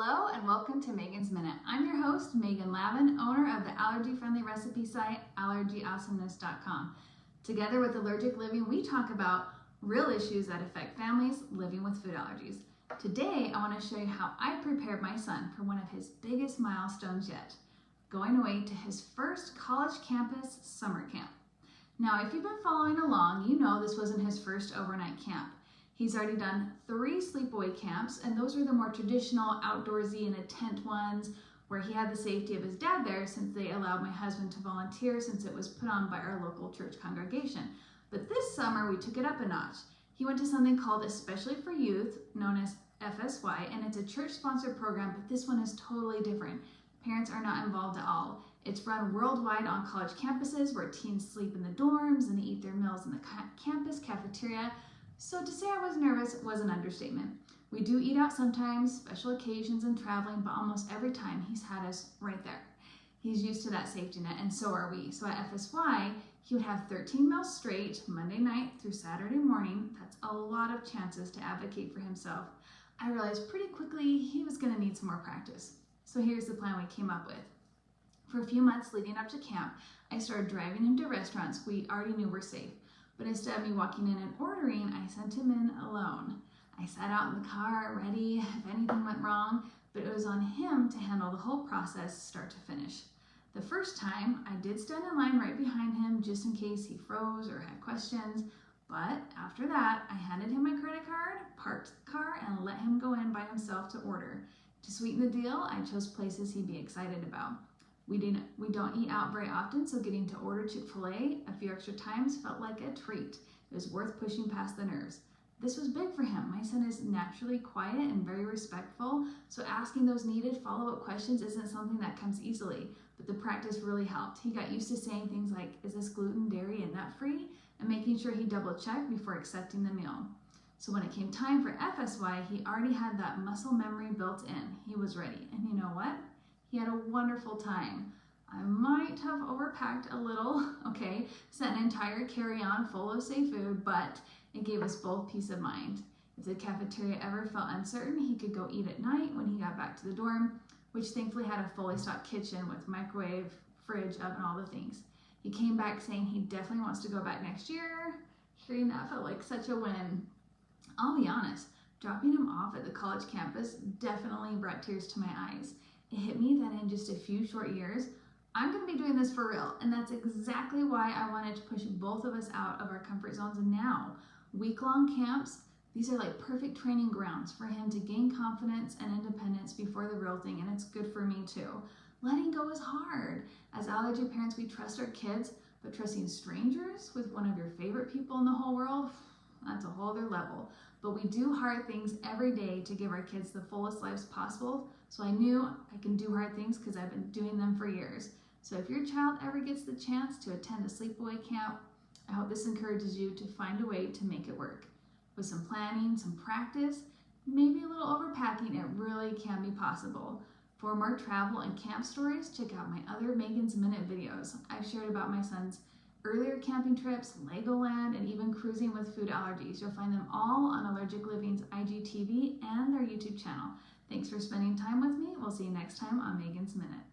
Hello and welcome to Megan's Minute. I'm your host, Megan Lavin, owner of the allergy-friendly recipe site, allergyawesomeness.com. Together with Allergic Living, we talk about real issues that affect families living with food allergies. Today, I want to show you how I prepared my son for one of his biggest milestones yet, going away to his first college campus summer camp. Now, if you've been following along, you know this wasn't his first overnight camp. He's already done 3 sleepaway camps, and those are the more traditional outdoorsy in a tent ones where he had the safety of his dad there since they allowed my husband to volunteer since it was put on by our local church congregation. But this summer we took it up a notch. He went to something called Especially for Youth, known as FSY, and it's a church-sponsored program, but this one is totally different. Parents are not involved at all. It's run worldwide on college campuses where teens sleep in the dorms and they eat their meals in the campus cafeteria. So to say I was nervous was an understatement. We do eat out sometimes, special occasions and traveling, but almost every time he's had us right there. He's used to that safety net, and so are we. So at FSY, he would have 13 meals straight, Monday night through Saturday morning. That's a lot of chances to advocate for himself. I realized pretty quickly he was gonna need some more practice. So here's the plan we came up with. For a few months leading up to camp, I started driving him to restaurants we already knew were safe. But instead of me walking in and ordering, I sent him in alone. I sat out in the car, ready if anything went wrong, but it was on him to handle the whole process start to finish. The first time, I did stand in line right behind him just in case he froze or had questions, but after that, I handed him my credit card, parked the car, and let him go in by himself to order. To sweeten the deal, I chose places he'd be excited about. We don't eat out very often, so getting to order Chick-fil-A a few extra times felt like a treat. It was worth pushing past the nerves. This was big for him. My son is naturally quiet and very respectful, so asking those needed follow-up questions isn't something that comes easily, but the practice really helped. He got used to saying things like, is this gluten, dairy, and nut-free? And making sure he double-checked before accepting the meal. So when it came time for FSY, he already had that muscle memory built in. He was ready, and you know what? He had a wonderful time. I might have overpacked a little, okay, sent an entire carry-on full of safe food, but it gave us both peace of mind. If the cafeteria ever felt uncertain, he could go eat at night when he got back to the dorm, which thankfully had a fully stocked kitchen with microwave, fridge, oven, all the things. He came back saying he definitely wants to go back next year. Hearing that felt like such a win. I'll be honest, dropping him off at the college campus definitely brought tears to my eyes. It hit me that in just a few short years, I'm going to be doing this for real, and that's exactly why I wanted to push both of us out of our comfort zones now. Week-long camps, these are like perfect training grounds for him to gain confidence and independence before the real thing, and it's good for me too. Letting go is hard. As allergy parents, we trust our kids, but trusting strangers with one of your favorite people in the whole world, that's a whole other level. But we do hard things every day to give our kids the fullest lives possible. So I knew I can do hard things because I've been doing them for years. So if your child ever gets the chance to attend a sleepaway camp, I hope this encourages you to find a way to make it work. With some planning, some practice, maybe a little overpacking, it really can be possible. For more travel and camp stories, check out my other Megan's Minute videos. I've shared about my son's earlier camping trips, Legoland, and even cruising with food allergies. You'll find them all on Allergic Living's IGTV and their YouTube channel. Thanks for spending time with me. We'll see you next time on Megan's Minute.